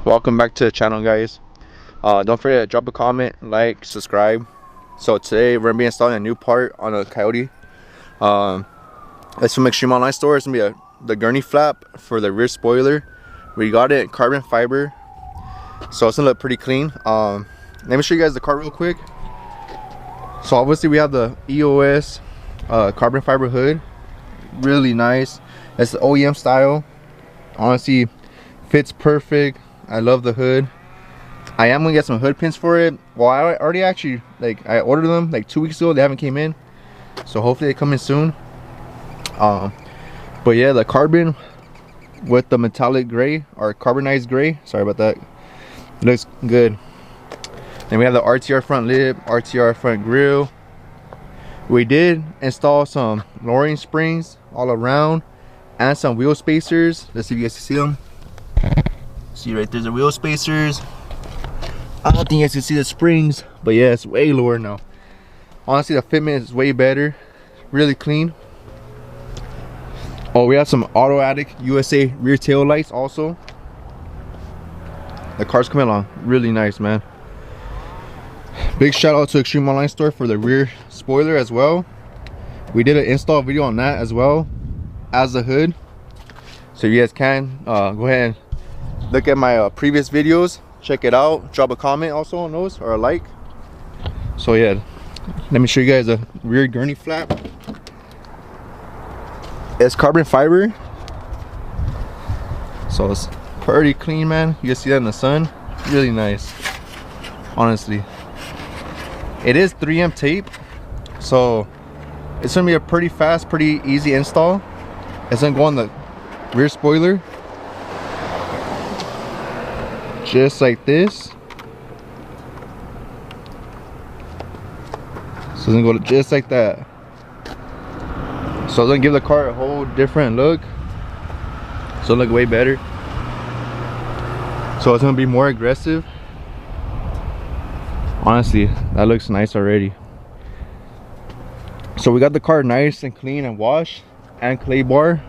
Welcome back to the channel, guys. Don't forget to drop a comment, like, subscribe. So today we're gonna be installing a new part on a Coyote. It's from Extreme Online Store. It's gonna be the Gurney flap for the rear spoiler. We got it in carbon fiber, so it's gonna look pretty clean. Let me show you guys the car real quick. So obviously we have the EOS carbon fiber hood, really nice. It's the OEM style. Honestly, fits perfect. I love the hood. I am gonna get some hood pins for it. Well, I already actually, I ordered them like 2 weeks ago. They haven't came in, so hopefully they come in soon. But yeah, the carbon with the metallic gray or carbonized gray, sorry about that, looks good. Then we have the RTR front lip, RTR front grille. We did install some lowering springs all around and some wheel spacers. Let's see if you guys can see them. See right there's the wheel spacers. I don't think you guys can see the springs, but yeah, it's way lower now. Honestly, the fitment is way better, really clean. Oh, we have some automatic USA rear tail lights also. The car's coming along really nice, man. Big shout out to Extreme Online Store for the rear spoiler as well. We did an install video on that as well as the hood, so you guys can go ahead and look at my previous videos, check it out, drop a comment also on those or a like. So yeah, let me show you guys the rear Gurney flap. It's carbon fiber, so it's pretty clean, man. You can see that in the sun, really nice. Honestly, it is 3M tape, so it's gonna be a pretty fast, pretty easy install. It's gonna go on the rear spoiler just like this. So it's gonna go just like that. So it's gonna give the car a whole different look, so it'll look way better. So it's gonna be more aggressive. Honestly, that looks nice already. So we got the car nice and clean and washed and clay bar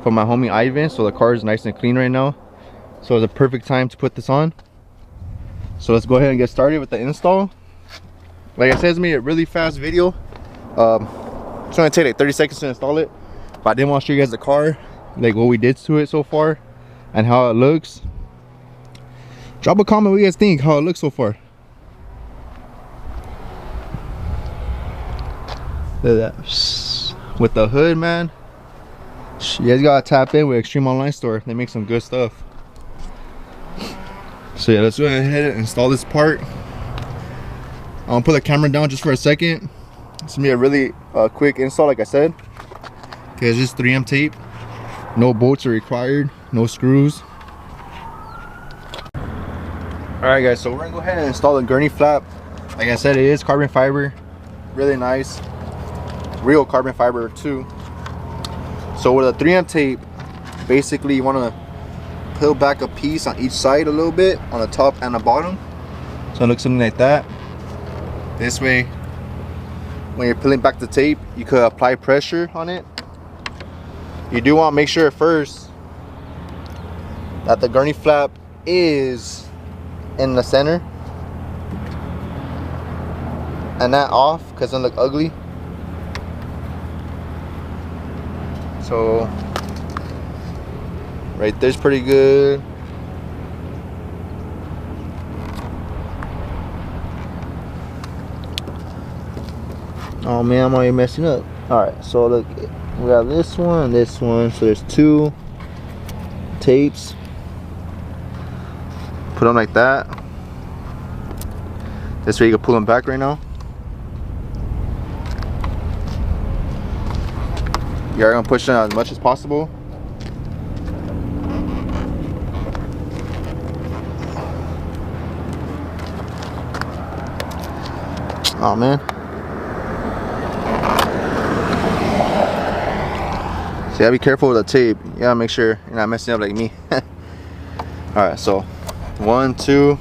from my homie Ivan. So the car is nice and clean right now, so it's a perfect time to put this on. So let's go ahead and get started with the install. Like I said, it's gonna be a really fast video. It's gonna take like 30 seconds to install it, but I didn't want to show you guys the car, like what we did to it so far and how it looks. Drop a comment what you guys think, how it looks so far. Look at that. With the hood, man, you guys gotta tap in with Extreme Online Store. They make some good stuff. So yeah, let's go ahead and install this part. I'm gonna put the camera down just for a second. It's gonna be a really quick install, like I said. Okay, it's just 3M tape. No bolts are required, no screws. Alright guys, so we're gonna go ahead and install the Gurney flap. Like I said, it is carbon fiber, really nice. Real carbon fiber too. So with a 3M tape, basically you want to peel back a piece on each side a little bit, on the top and the bottom, so it looks something like that. This way, when you're peeling back the tape, you could apply pressure on it. You do want to make sure first that the Gurney flap is in the center and not off, because it'll look ugly. So right there's pretty good. Oh man, I'm already messing up. Alright, so look, we got this one and this one. So there's two tapes. Put them like that. This way you can pull them back right now. You're gonna push them as much as possible. Oh man. So yeah, be careful with the tape. You gotta make sure you're not messing up like me. Alright, so 1, 2.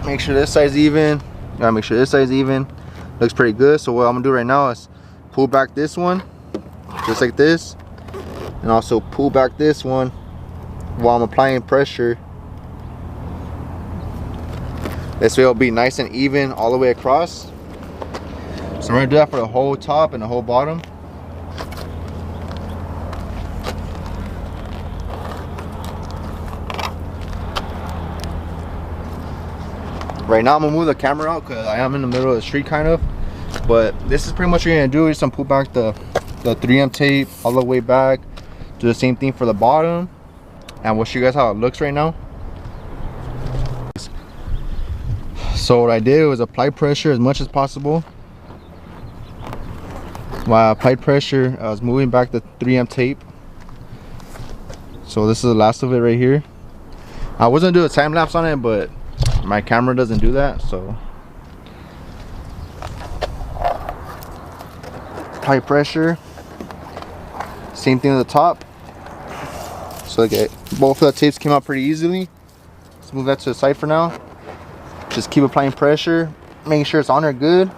Make sure this side's even. You gotta make sure this side's even. Looks pretty good. So what I'm gonna do right now is pull back this one, just like this, and also pull back this one while I'm applying pressure. This way it'll be nice and even all the way across. So we're gonna do that for the whole top and the whole bottom. Right now I'm gonna move the camera out because I am in the middle of the street kind of. But this is pretty much what you're gonna do. Is pull back the 3M tape all the way back. Do the same thing for the bottom. And we'll show you guys how it looks right now. So what I did was apply pressure as much as possible. While I applied pressure, I was moving back the 3M tape. So this is the last of it right here. I was gonna do a time lapse on it, but my camera doesn't do that, so high pressure. Same thing at the top. So okay, both of the tapes came out pretty easily. Let's move that to the side for now. Just keep applying pressure, making sure it's on there good.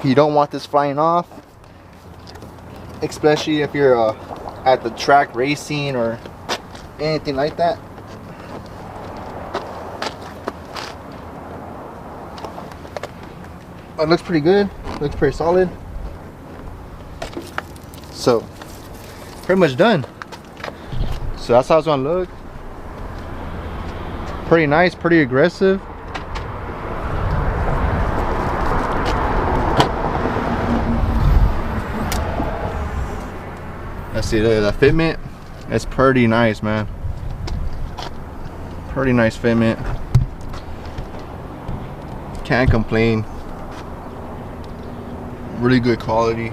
You don't want this flying off, especially if you're at the track racing or anything like that. It looks pretty good, looks pretty solid. So pretty much done. So that's how it's gonna look. Pretty nice, pretty aggressive. Let's see, the fitment, it's pretty nice, man. Pretty nice fitment. Can't complain. Really good quality.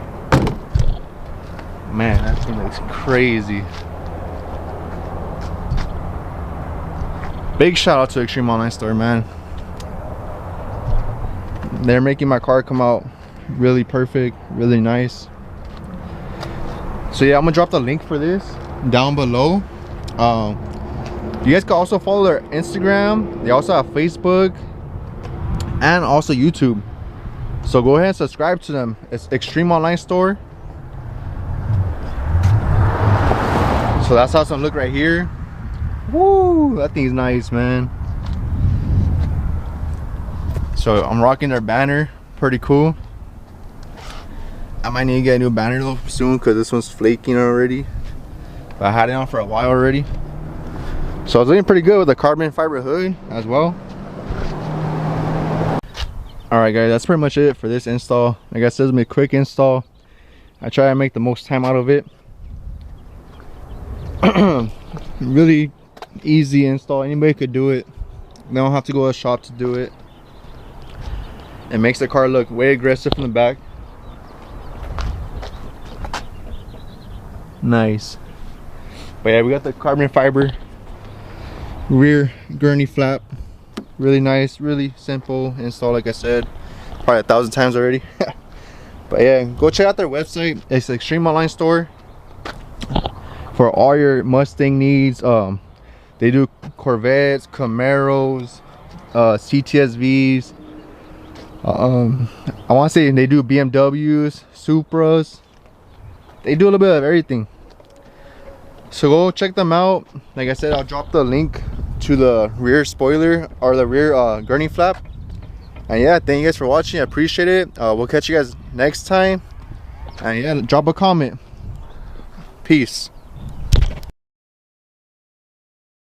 Man, that thing looks crazy. Big shout out to Extreme Online Store, man. They're making my car come out really perfect, really nice. So yeah, I'm gonna drop the link for this down below. You guys can also follow their Instagram. They also have Facebook and also YouTube. So go ahead and subscribe to them. It's Extreme Online Store. So that's how it's gonna look right here. Woo, that thing's nice, man. So I'm rocking their banner, pretty cool. I might need to get a new banner though soon because this one's flaking already. But I had it on for a while already. So I was looking pretty good with the carbon fiber hood as well. Alright guys, that's pretty much it for this install. Like I said, it's gonna be a quick install. I try to make the most time out of it. Really easy install, anybody could do it. They don't have to go to a shop to do it. It makes the car look way aggressive from the back. Nice. But yeah, we got the carbon fiber rear gurney flap. Really nice, really simple install, like I said probably 1,000 times already. But yeah, go check out their website. It's Extreme Online Store for all your Mustang needs. They do Corvettes, Camaros, CTSVs. I want to say they do BMWs, Supras. They do a little bit of everything. So go check them out. Like I said, I'll drop the link to the rear spoiler or the rear gurney flap. And yeah, thank you guys for watching. I appreciate it. We'll catch you guys next time. And yeah, drop a comment. Peace.